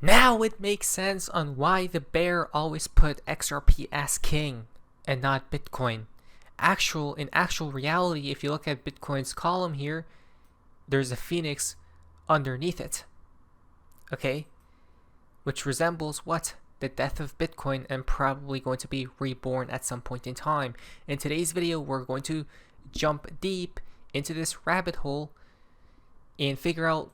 Now it makes sense on why the bear always put XRP as king and not Bitcoin. In actual reality, if you look at Bitcoin's column here, there's a phoenix underneath it. Okay? Which resembles what? The death of Bitcoin, and probably going to be reborn at some point in time. In today's video, we're going to jump deep into this rabbit hole and figure out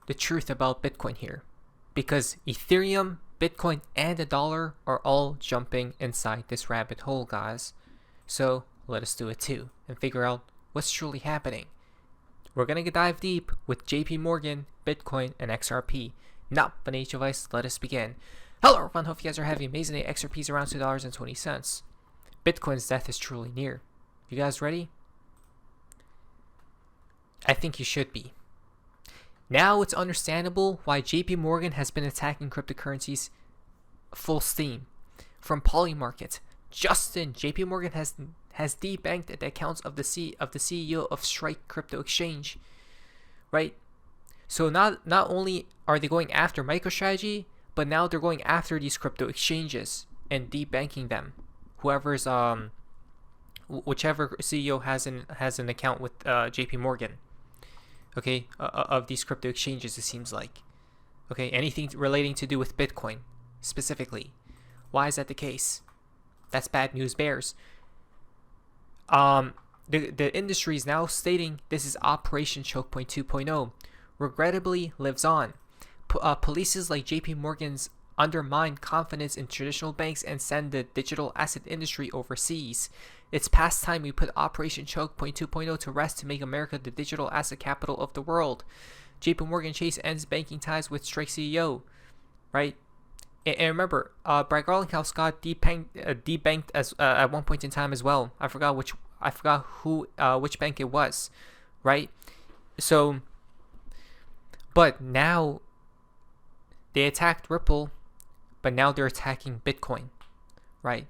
the truth about Bitcoin here. Because Ethereum, Bitcoin, and the dollar are all jumping inside this rabbit hole, guys. So let us do it too and figure out what's truly happening. We're going to dive deep with JPMorgan, Bitcoin, and XRP. Not financial advice, let us begin. Hello everyone, hope you guys are having an amazing day. XRP is around $2.20. Bitcoin's death is truly near. You guys ready? I think you should be. Now it's understandable why JPMorgan has been attacking cryptocurrencies full steam. From Polymarket, Justin, JPMorgan has debanked the accounts of the CEO of Strike Crypto Exchange, right? So not only are they going after MicroStrategy, but now they're going after these crypto exchanges and debanking them. Whichever CEO has an account with JPMorgan. Okay, of these crypto exchanges, it seems like. Okay, anything relating to do with Bitcoin specifically. Why is that the case? That's bad news, bears. The industry is now stating this is Operation Choke Point 2.0. Regrettably lives on. Policies like JPMorgan's undermine confidence in traditional banks and send the digital asset industry overseas. It's past time we put Operation Choke Point 2.0 to rest to make America the digital asset capital of the world. JPMorgan Chase ends banking ties with Strike CEO, right? And remember, Brad Garlinghouse got debanked as at one point in time as well. I forgot which bank it was, right? So, but now they attacked Ripple, but now they're attacking Bitcoin, right?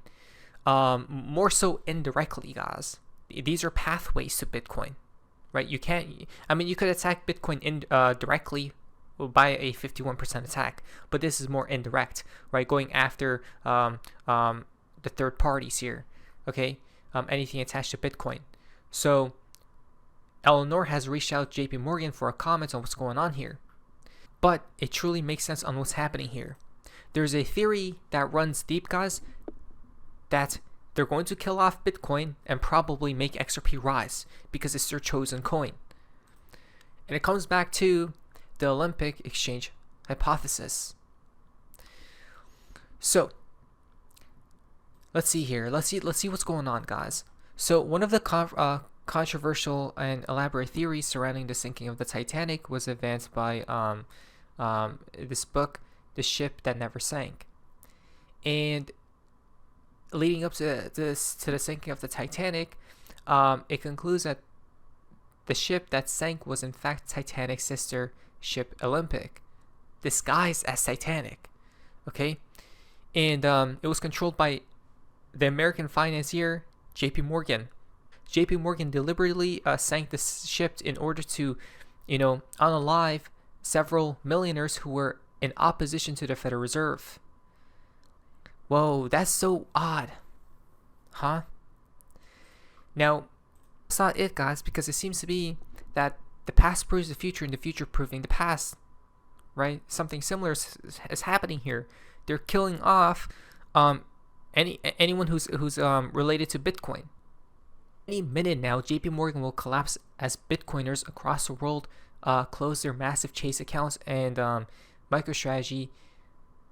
More so indirectly, guys. These are pathways to Bitcoin, right? You could attack Bitcoin directly by a 51% attack, but this is more indirect, right? Going after the third parties here, okay? Anything attached to Bitcoin. So Eleanor has reached out to JPMorgan for a comment on what's going on here. But it truly makes sense on what's happening here. There's a theory that runs deep, guys, that they're going to kill off Bitcoin and probably make XRP rise because it's their chosen coin. And it comes back to the Olympic exchange hypothesis. So let's see here. Let's see what's going on, guys. So one of the controversial and elaborate theories surrounding the sinking of the Titanic was advanced by this book, The Ship That Never Sank. And leading up to the sinking of the Titanic, it concludes that the ship that sank was in fact Titanic's sister ship Olympic, disguised as Titanic. Okay? And it was controlled by the American financier JPMorgan. JPMorgan deliberately sank the ship in order to, unalive several millionaires who were in opposition to the Federal Reserve. Whoa, that's so odd. Huh? Now, that's not it, guys, because it seems to be that the past proves the future and the future proving the past. Right? Something similar is happening here. They're killing off anyone who's related to Bitcoin. Any minute now, JPMorgan will collapse as Bitcoiners across the world close their massive Chase accounts, and MicroStrategy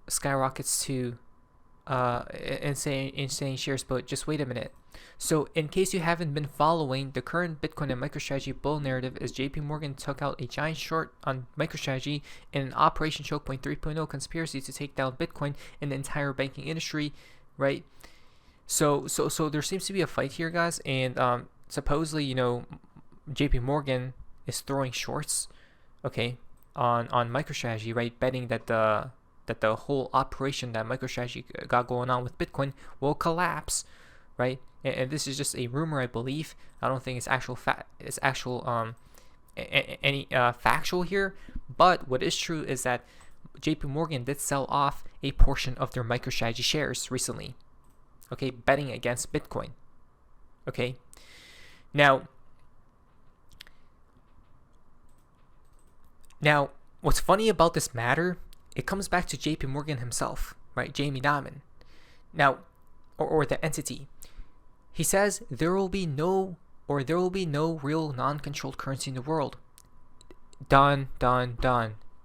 skyrockets to insane shares. But just wait a minute. So in case you haven't been following, the current Bitcoin and MicroStrategy bull narrative is JPMorgan took out a giant short on MicroStrategy in an Operation Choke Point 3.0 conspiracy to take down Bitcoin and the entire banking industry, right? So there seems to be a fight here, guys, and supposedly, JPMorgan is throwing shorts, okay, on MicroStrategy, right, betting that the whole operation that MicroStrategy got going on with Bitcoin will collapse, right? And this is just a rumor, I believe. I don't think it's factual here. But what is true is that JP Morgan did sell off a portion of their MicroStrategy shares recently. Okay, betting against Bitcoin. Okay, now what's funny about this matter, it comes back to JP Morgan himself, right? Jamie Dimon. Now, or the entity. He says there will be no real non-controlled currency in the world. Done.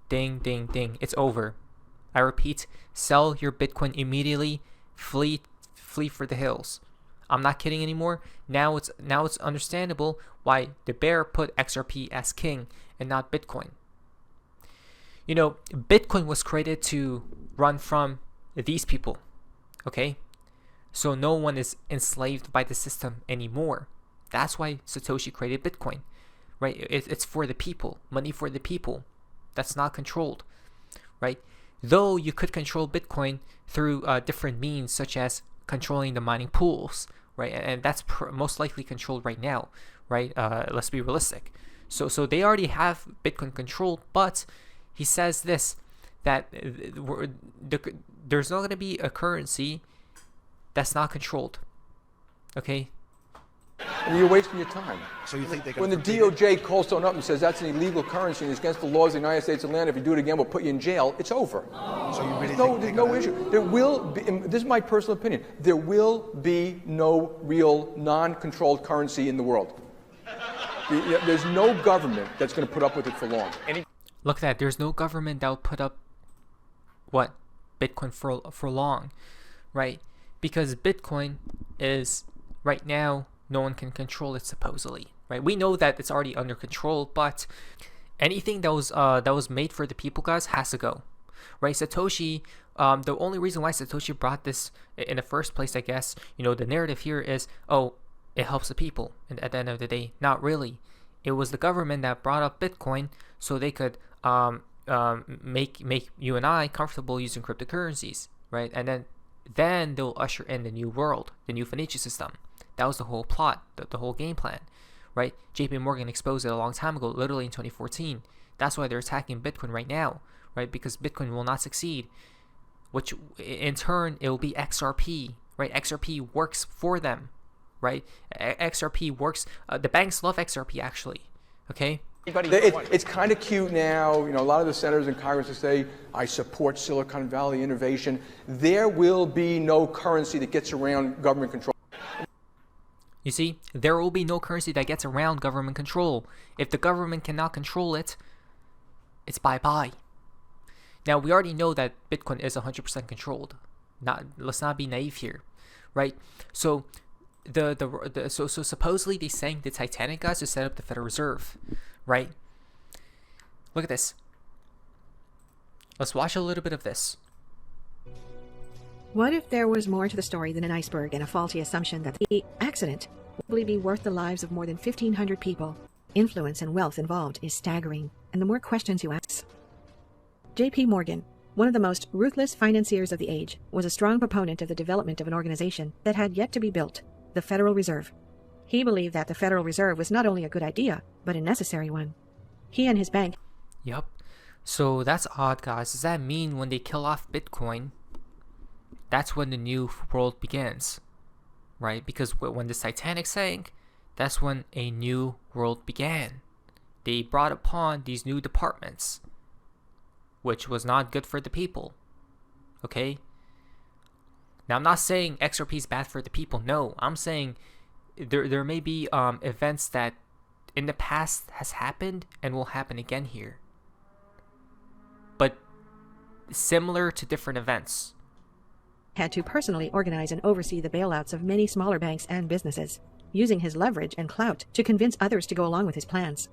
Ding, ding, ding. It's over. I repeat, sell your Bitcoin immediately. Flee for the hills. I'm not kidding anymore. Now it's understandable why the bear put XRP as king and not Bitcoin. You know, Bitcoin was created to run from these people. Okay? So no one is enslaved by the system anymore. That's why Satoshi created Bitcoin. Right? It's for the people. Money for the people. That's not controlled. Right? Though you could control Bitcoin through different means, such as controlling the mining pools. Right? And that's most likely controlled right now. Right? Let's be realistic. So they already have Bitcoin controlled, but he says this, that there's not going to be a currency that's not controlled. Okay? And you're wasting your time. So you think they when the DOJ calls someone up and says that's an illegal currency and it's against the laws of the United States of land, if you do it again, we'll put you in jail, it's over. So you really There's no issue. There will be, this is my personal opinion, there will be no real non-controlled currency in the world. There's no government that's going to put up with it for long. Look at that. There's no government that will put up Bitcoin for long, right? Because Bitcoin is right now, no one can control it supposedly, right? We know that it's already under control, but anything that was made for the people, guys, has to go, right? Satoshi, the only reason why Satoshi brought this in the first place, I guess, you know, the narrative here is, oh, it helps the people, and at the end of the day, not really. It was the government that brought up Bitcoin so they could make you and I comfortable using cryptocurrencies, right? And then they'll usher in the new world, the new financial system. That was the whole plot, the whole game plan, right? JP Morgan exposed it a long time ago, literally in 2014. That's why they're attacking Bitcoin right now, right? Because Bitcoin will not succeed, which in turn, it will be XRP, right? XRP works for them, right? XRP works, the banks love XRP actually, okay? It's kind of cute now, you know, a lot of the senators in Congress will say, I support Silicon Valley innovation. There will be no currency that gets around government control. You see, there will be no currency that gets around government control. If the government cannot control it, it's bye-bye. Now, we already know that Bitcoin is 100% controlled. Let's not be naive here, right? So, so supposedly they sank the Titanic, guys, to set up the Federal Reserve, right? Look at this. Let's watch a little bit of this. What if there was more to the story than an iceberg and a faulty assumption that the accident will probably be worth the lives of more than 1,500 people? Influence and wealth involved is staggering, and the more questions you ask. JP Morgan, one of the most ruthless financiers of the age, was a strong proponent of the development of an organization that had yet to be built, the Federal Reserve. He believed that the Federal Reserve was not only a good idea, but a necessary one. He and his bank... Yup. So that's odd, guys. Does that mean when they kill off Bitcoin, that's when the new world begins, right? Because when the Titanic sank, that's when a new world began. They brought upon these new departments, which was not good for the people, okay? Now, I'm not saying XRP is bad for the people. No, I'm saying there may be events that in the past has happened and will happen again here. But similar to different events. Had to personally organize and oversee the bailouts of many smaller banks and businesses, using his leverage and clout to convince others to go along with his plans.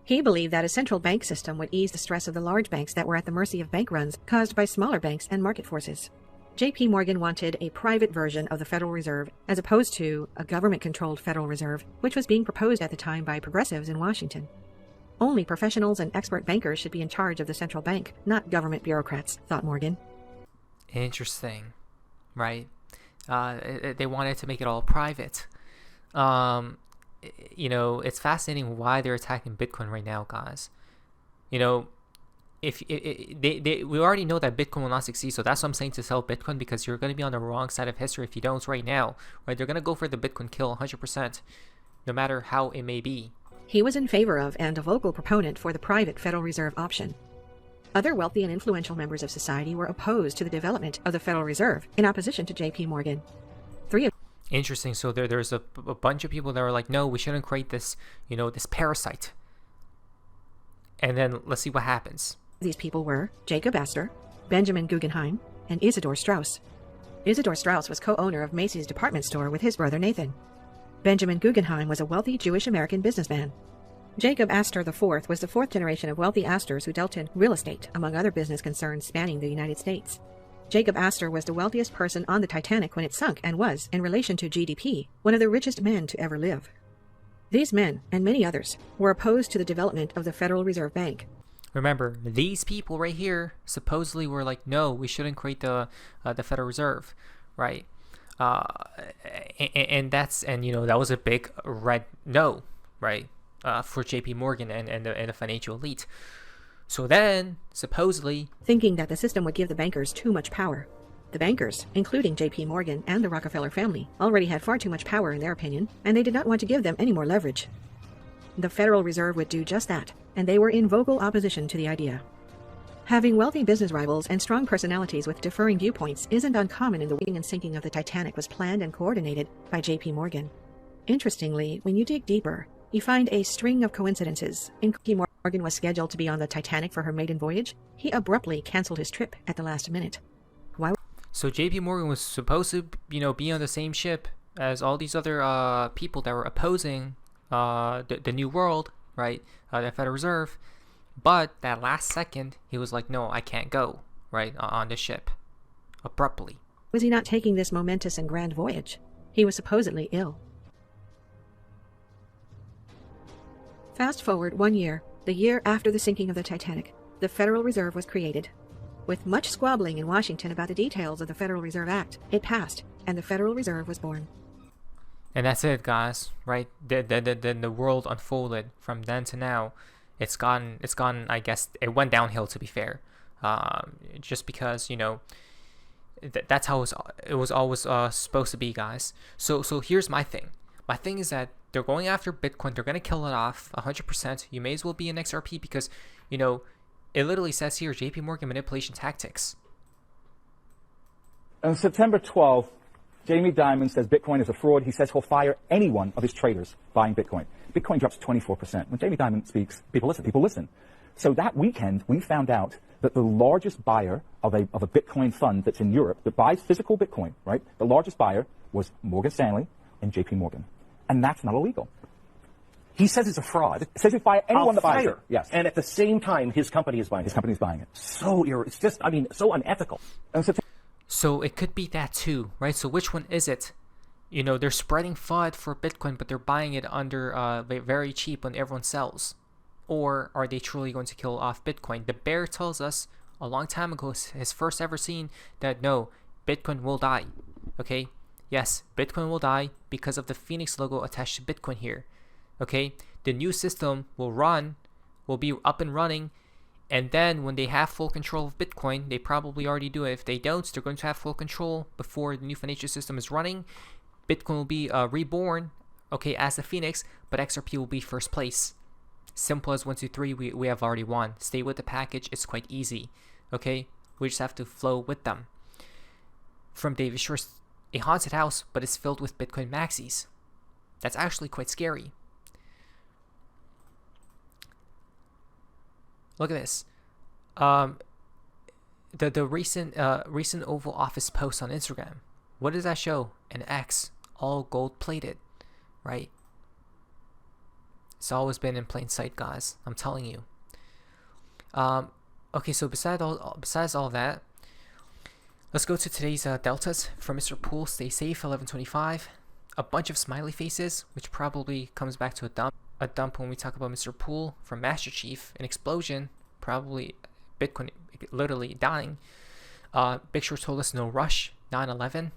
He believed that a central bank system would ease the stress of the large banks that were at the mercy of bank runs caused by smaller banks and market forces. JP Morgan wanted a private version of the Federal Reserve as opposed to a government-controlled Federal Reserve, which was being proposed at the time by progressives in Washington. Only professionals and expert bankers should be in charge of the central bank, not government bureaucrats, thought Morgan. Interesting. Right? They wanted to make it all private. You know, it's fascinating why they're attacking Bitcoin right now, guys. You know, if we already know that Bitcoin will not succeed, so that's what I'm saying, to sell Bitcoin, because you're going to be on the wrong side of history if you don't right now, right? They're going to go for the Bitcoin kill 100%, no matter how it may be. He was in favor of and a vocal proponent for the private Federal Reserve option. Other wealthy and influential members of society were opposed to the development of the Federal Reserve in opposition to JP Morgan. Interesting. So there's a bunch of people that were like, no, we shouldn't create this, this parasite. And then let's see what happens. These people were Jacob Astor, Benjamin Guggenheim, and Isidor Straus. Isidor Straus was co-owner of Macy's department store with his brother Nathan. Benjamin Guggenheim was a wealthy Jewish-American businessman. Jacob Astor IV was the fourth generation of wealthy Astors who dealt in real estate, among other business concerns spanning the United States. Jacob Astor was the wealthiest person on the Titanic when it sunk and was, in relation to GDP, one of the richest men to ever live. These men, and many others, were opposed to the development of the Federal Reserve Bank. Remember, these people right here supposedly were like, no, we shouldn't create the Federal Reserve, right? And that was a big red no, right? For JP Morgan and the financial elite. So then, supposedly, thinking that the system would give the bankers too much power. The bankers, including JP Morgan and the Rockefeller family, already had far too much power in their opinion, and they did not want to give them any more leverage. The Federal Reserve would do just that, and they were in vocal opposition to the idea. Having wealthy business rivals and strong personalities with differing viewpoints isn't uncommon in the sinking and sinking of the Titanic was planned and coordinated by JP Morgan. Interestingly, when you dig deeper, you find a string of coincidences. JP Morgan was scheduled to be on the Titanic for her maiden voyage. He abruptly canceled his trip at the last minute. Why? So JP Morgan was supposed to, be on the same ship as all these other people that were opposing the New World, right? The Federal Reserve. But that last second, he was like, no, I can't go, right? On the ship. Abruptly. Was he not taking this momentous and grand voyage? He was supposedly ill. Fast forward 1 year, the year after the sinking of the Titanic, the Federal Reserve was created. With much squabbling in Washington about the details of the Federal Reserve Act, it passed, and the Federal Reserve was born. And that's it, guys, right? Then the world unfolded from then to now. It's gone, I guess, it went downhill, to be fair. Just because, that's how it was always supposed to be, guys. So here's my thing. My thing is that they're going after Bitcoin. They're going to kill it off 100%. You may as well be an XRP because, it literally says here, JP Morgan manipulation tactics. On September 12th, Jamie Dimon says Bitcoin is a fraud. He says he'll fire any one of his traders buying Bitcoin. Bitcoin drops 24%. When Jamie Dimon speaks, people listen. So that weekend, we found out that the largest buyer of a Bitcoin fund that's in Europe that buys physical Bitcoin, right? The largest buyer was Morgan Stanley and JP Morgan. And that's not illegal. He says it's a fraud. It says you fire anyone that buys it. Yes. And at the same time, his company is buying it. His company is buying it. It's just, so unethical. So it could be that too, right? So which one is it? They're spreading FUD for Bitcoin, but they're buying it under very cheap when everyone sells. Or are they truly going to kill off Bitcoin? The bear tells us a long time ago, his first ever seen, that no, Bitcoin will die. Okay? Yes, Bitcoin will die because of the Phoenix logo attached to Bitcoin here. Okay? The new system will be up and running, and then when they have full control of Bitcoin, they probably already do it. If they don't, they're going to have full control before the new financial system is running. Bitcoin will be reborn, okay, as the Phoenix, but XRP will be first place. Simple as 1, 2, 3, we have already won. Stay with the package, it's quite easy. Okay? We just have to flow with them. From David Shor's a haunted house, but it's filled with Bitcoin maxis. That's actually quite scary. Look at this. The recent Oval Office post on Instagram. What does that show? An X, all gold plated, right? It's always been in plain sight, guys. I'm telling you. Okay, so besides all that, let's go to today's deltas from Mr. Pool. Stay safe, 1125. A bunch of smiley faces, which probably comes back to a dump. A dump when we talk about Mr. Pool. From Master Chief, an explosion, probably Bitcoin literally dying. Big Short told us no rush, 9/11.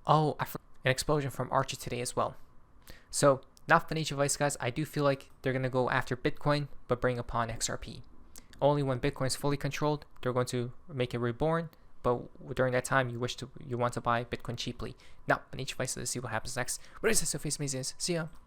Oh, I forgot an explosion from Archer today as well. So, not financial advice, guys. I do feel like they're going to go after Bitcoin, but bring upon XRP. only when Bitcoin is fully controlled, they're going to make it reborn. But during that time, you want to buy Bitcoin cheaply. Now, on each device, let's see what happens next. What is this? So face amazing. See ya.